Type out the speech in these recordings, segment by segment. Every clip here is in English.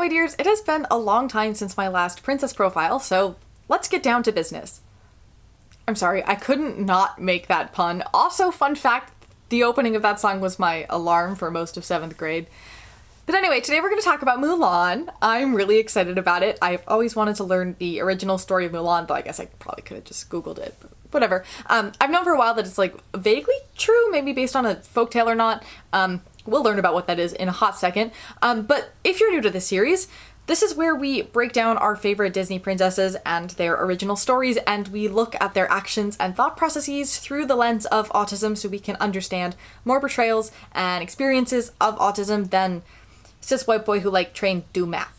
my dears, it has been a long time since my last princess profile, so let's get down to business. I'm sorry, I couldn't not make that pun. Also, fun fact, the opening of that song was my alarm for most of 7th grade. But anyway, today we're going to talk about Mulan. I'm really excited about it. I've always wanted to learn the original story of Mulan, though I guess I probably could have just Googled it, but whatever. I've known for a while that it's like vaguely true, maybe based on a folktale or not. We'll learn about what that is in a hot second. But if you're new to the series, this is where we break down our favorite Disney princesses and their original stories, and we look at their actions and thought processes through the lens of autism so we can understand more portrayals and experiences of autism than cis white boy who trained do math.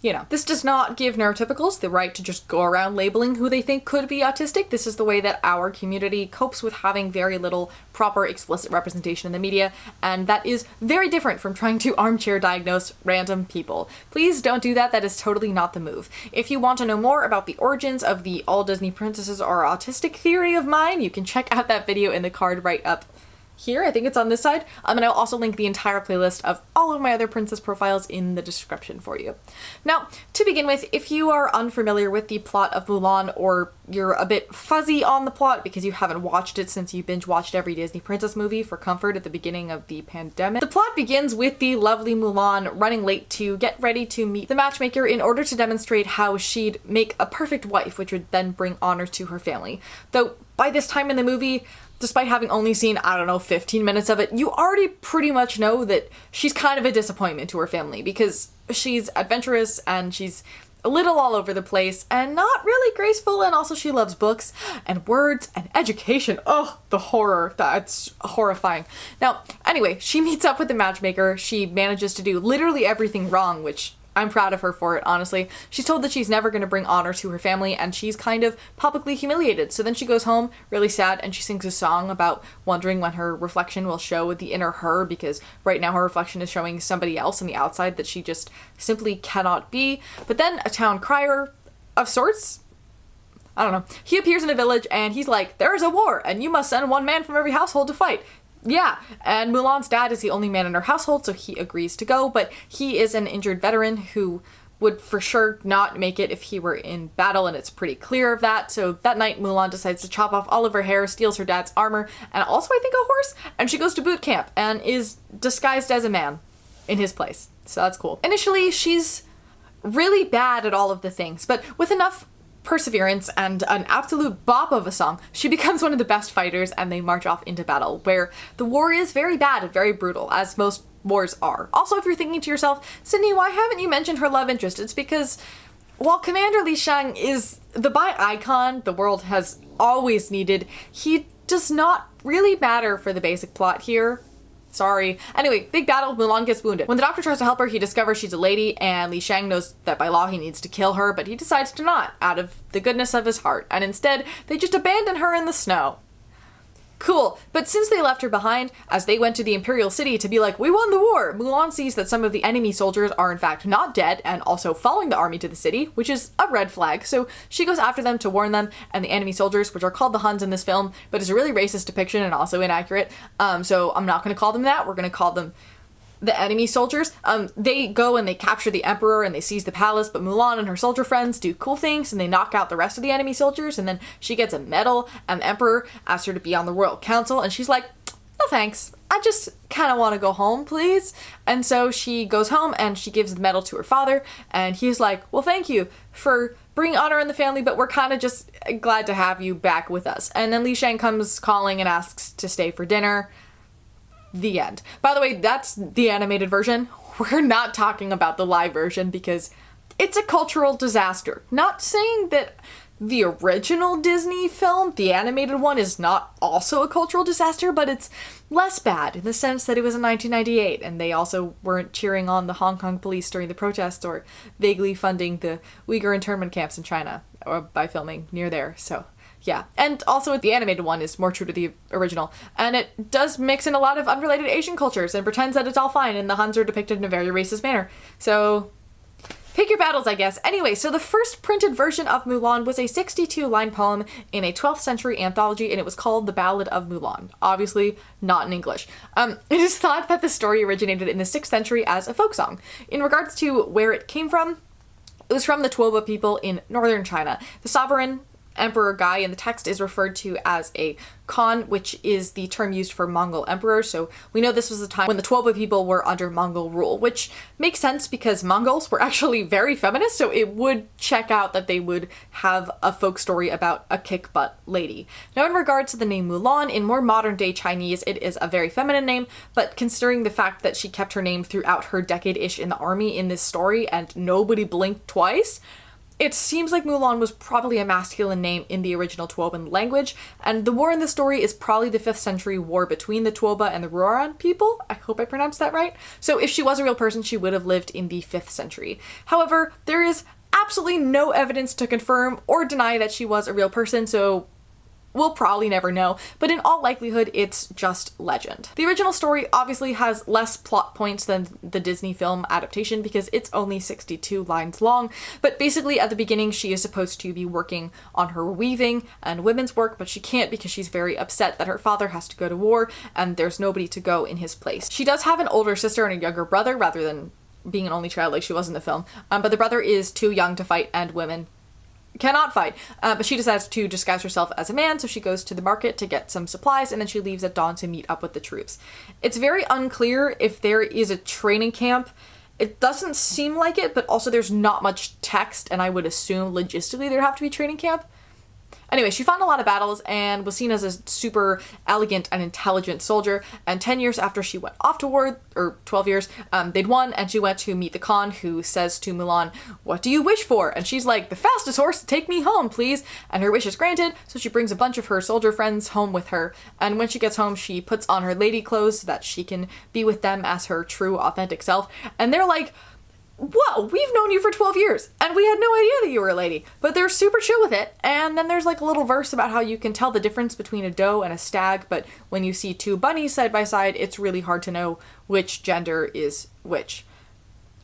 You know, this does not give neurotypicals the right to just go around labeling who they think could be autistic. This is the way that our community copes with having very little proper explicit representation in the media, and that is very different from trying to armchair diagnose random people. Please don't do that. That is totally not the move. If you want to know more about the origins of the all Disney princesses are autistic theory of mine, you can check out that video in the card right up here. I think it's on this side. And I'll also link the entire playlist of all of my other princess profiles in the description for you. Now, to begin with, if you are unfamiliar with the plot of Mulan, or you're a bit fuzzy on the plot because you haven't watched it since you binge watched every Disney princess movie for comfort at the beginning of the pandemic, the plot begins with the lovely Mulan running late to get ready to meet the matchmaker in order to demonstrate how she'd make a perfect wife, which would then bring honor to her family. Though by this time in the movie, despite having only seen, 15 minutes of it, you already pretty much know that she's kind of a disappointment to her family because she's adventurous and she's a little all over the place and not really graceful, and also she loves books and words and education. Oh, the horror. That's horrifying. Now, anyway, she meets up with the matchmaker. She manages to do literally everything wrong, which I'm proud of her for it, honestly. She's told that she's never going to bring honor to her family, and she's kind of publicly humiliated. So then she goes home really sad, and she sings a song about wondering when her reflection will show the inner her, because right now her reflection is showing somebody else on the outside that she just simply cannot be. But then a town crier of sorts, I don't know, he appears in a village and he's like, "There is a war, and you must send one man from every household to fight." Yeah, and Mulan's dad is the only man in her household, so he agrees to go, but he is an injured veteran who would for sure not make it if he were in battle, and it's pretty clear of that. So that night, Mulan decides to chop off all of her hair, steals her dad's armor, and also I think a horse, and she goes to boot camp and is disguised as a man in his place. So that's cool. Initially, she's really bad at all of the things, but with enough perseverance and an absolute bop of a song, she becomes one of the best fighters, and they march off into battle, where the war is very bad and very brutal, as most wars are. Also, if you're thinking to yourself, "Sydney, why haven't you mentioned her love interest?" It's because while Commander Li Shang is the bi icon the world has always needed, he does not really matter for the basic plot here. Sorry. Anyway, big battle, Mulan gets wounded. When the doctor tries to help her, he discovers she's a lady, and Li Shang knows that by law he needs to kill her, but he decides to not, out of the goodness of his heart, and instead, they just abandon her in the snow. Cool, but since they left her behind, as they went to the Imperial City to be like, "We won the war," Mulan sees that some of the enemy soldiers are in fact not dead and also following the army to the city, which is a red flag, so she goes after them to warn them, and the enemy soldiers, which are called the Huns in this film, but it's a really racist depiction and also inaccurate, so I'm not going to call them that, we're going to call them the enemy soldiers. They go and they capture the emperor and they seize the palace, but Mulan and her soldier friends do cool things and they knock out the rest of the enemy soldiers, and then she gets a medal, and the emperor asks her to be on the royal council, and she's like, "No thanks, I just kind of want to go home, please." And so she goes home and she gives the medal to her father, and he's like, "Well, thank you for bringing honor in the family, but we're kind of just glad to have you back with us." And then Li Shang comes calling and asks to stay for dinner. The end. By the way, that's the animated version. We're not talking about the live version because it's a cultural disaster. Not saying that the original Disney film, the animated one, is not also a cultural disaster, but it's less bad in the sense that it was in 1998 and they also weren't cheering on the Hong Kong police during the protests or vaguely funding the Uyghur internment camps in China or by filming near there. So yeah, and also the animated one is more true to the original, and it does mix in a lot of unrelated Asian cultures and pretends that it's all fine, and the Huns are depicted in a very racist manner. So Pick your battles, I guess. Anyway, so the first printed version of Mulan was a 62-line poem in a 12th century anthology, and it was called The Ballad of Mulan. Obviously, not in English. It is thought that the story originated in the 6th century as a folk song. In regards to where it came from, it was from the Tuoba people in northern China. The sovereign Emperor Gai in the text is referred to as a Khan, which is the term used for Mongol emperor. So we know this was a time when the Tuoba people were under Mongol rule, which makes sense because Mongols were actually very feminist, so it would check out that they would have a folk story about a kick-butt lady. Now, in regards to the name Mulan, in more modern-day Chinese, it is a very feminine name, but considering the fact that she kept her name throughout her decade-ish in the army in this story and nobody blinked twice, it seems like Mulan was probably a masculine name in the original Tuoban language, and the war in the story is probably the 5th century war between the Tuoba and the Roran people. I hope I pronounced that right. So if she was a real person, she would have lived in the 5th century. However, there is absolutely no evidence to confirm or deny that she was a real person, so we'll probably never know, but in all likelihood, it's just legend. The original story obviously has less plot points than the Disney film adaptation because it's only 62 lines long, but basically at the beginning she is supposed to be working on her weaving and women's work, but she can't because she's very upset that her father has to go to war and there's nobody to go in his place. She does have an older sister and a younger brother rather than being an only child like she was in the film, but the brother is too young to fight and women cannot fight, but she decides to disguise herself as a man, so she goes to the market to get some supplies, and then she leaves at dawn to meet up with the troops. It's very unclear if there is a training camp. It doesn't seem like it, but also there's not much text, and I would assume logistically there'd have to be a training camp. Anyway, she fought in a lot of battles and was seen as a super elegant and intelligent soldier, and 10 years after she went off to war, or 12 years, they'd won, and she went to meet the Khan, who says to Mulan, "What do you wish for?" And she's like, "The fastest horse to take me home, please." And her wish is granted, so she brings a bunch of her soldier friends home with her, and when she gets home, she puts on her lady clothes so that she can be with them as her true, authentic self, and they're like, "Whoa, we've known you for 12 years, and we had no idea that you were a lady." But they're super chill with it, and then there's like a little verse about how you can tell the difference between a doe and a stag, but when you see two bunnies side by side, it's really hard to know which gender is which.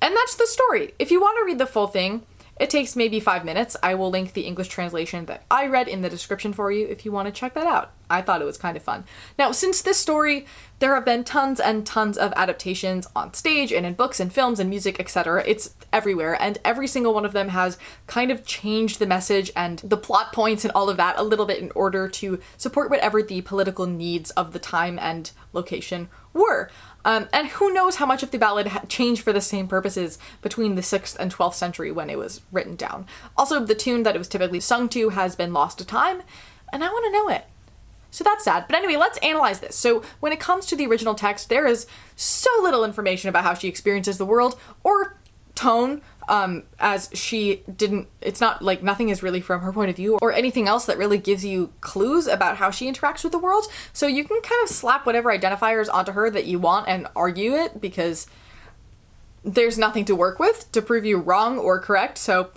And that's the story. If you want to read the full thing, it takes maybe 5 minutes. I will link the English translation that I read in the description for you if you want to check that out. I thought it was kind of fun. Now, since this story, there have been tons and tons of adaptations on stage and in books and films and music, etc. It's everywhere, and every single one of them has kind of changed the message and the plot points and all of that a little bit in order to support whatever the political needs of the time and location were. And who knows how much of the ballad changed for the same purposes between the 6th and 12th century when it was written down. Also, the tune that it was typically sung to has been lost to time, and I want to know it. So that's sad. But anyway, let's analyze this. So when it comes to the original text, there is so little information about how she experiences the world or tone, as she didn't, it's not like nothing is really from her point of view or anything else that really gives you clues about how she interacts with the world. So you can kind of slap whatever identifiers onto her that you want and argue it because there's nothing to work with to prove you wrong or correct. So,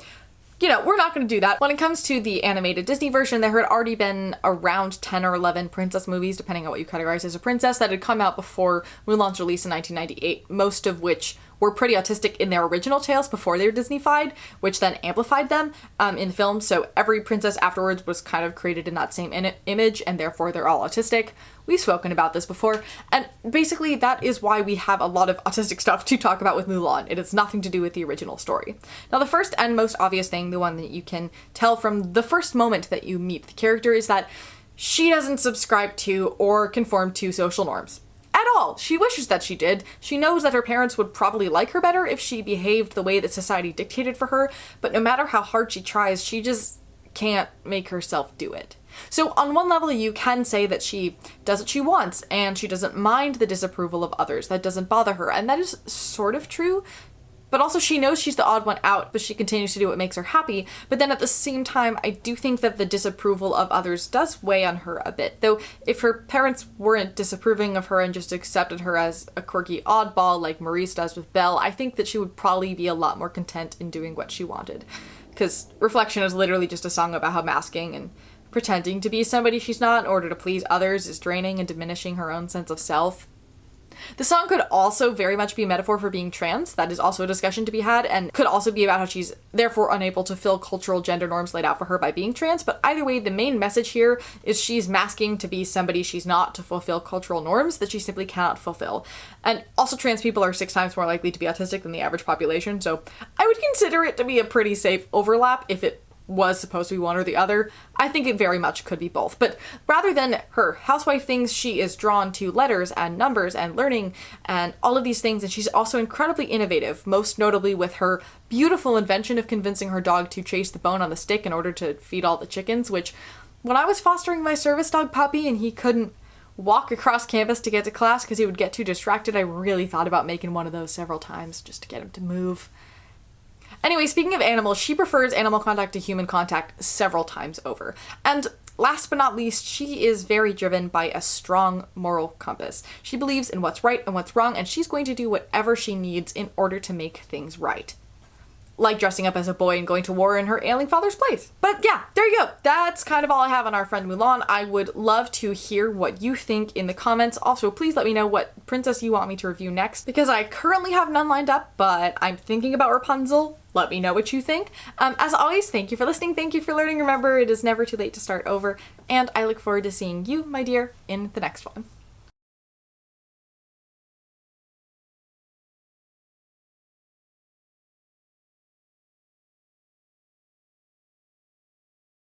you know, we're not going to do that. When it comes to the animated Disney version, there had already been around 10 or 11 princess movies, depending on what you categorize as a princess, that had come out before Mulan's release in 1998, most of which were pretty autistic in their original tales before they were Disney-fied, which then amplified them in the film. So every princess afterwards was kind of created in that same image, and therefore they're all autistic. We've spoken about this before, and basically that is why we have a lot of autistic stuff to talk about with Mulan. It has nothing to do with the original story. Now, the first and most obvious thing, the one that you can tell from the first moment that you meet the character, is that she doesn't subscribe to or conform to social norms. At all. She wishes that she did. She knows that her parents would probably like her better if she behaved the way that society dictated for her, but no matter how hard she tries, she just can't make herself do it. So on one level, you can say that she does what she wants, and she doesn't mind the disapproval of others. That doesn't bother her, and that is sort of true. But also she knows she's the odd one out, but she continues to do what makes her happy. But then at the same time, I do think that the disapproval of others does weigh on her a bit. Though if her parents weren't disapproving of her and just accepted her as a quirky oddball like Maurice does with Belle, I think that she would probably be a lot more content in doing what she wanted. Because Reflection is literally just a song about how masking and pretending to be somebody she's not in order to please others is draining and diminishing her own sense of self. The song could also very much be a metaphor for being trans. That is also a discussion to be had, and could also be about how she's therefore unable to fill cultural gender norms laid out for her by being trans. But either way, the main message here is she's masking to be somebody she's not to fulfill cultural norms that she simply cannot fulfill. And also, trans people are 6 times more likely to be autistic than the average population, so I would consider it to be a pretty safe overlap if it was supposed to be one or the other. I think it very much could be both. But rather than her housewife things, she is drawn to letters and numbers and learning and all of these things, and she's also incredibly innovative, most notably with her beautiful invention of convincing her dog to chase the bone on the stick in order to feed all the chickens, which when I was fostering my service dog puppy and he couldn't walk across campus to get to class because he would get too distracted, I really thought about making one of those several times just to get him to move. Anyway, speaking of animals, she prefers animal contact to human contact several times over. And last but not least, she is very driven by a strong moral compass. She believes in what's right and what's wrong, and she's going to do whatever she needs in order to make things right. Like dressing up as a boy and going to war in her ailing father's place. But yeah, there you go. That's kind of all I have on our friend Mulan. I would love to hear what you think in the comments. Also, please let me know what princess you want me to review next, because I currently have none lined up, but I'm thinking about Rapunzel. Let me know what you think. As always, thank you for listening. Thank you for learning. Remember, it is never too late to start over. And I look forward to seeing you, my dear, in the next one.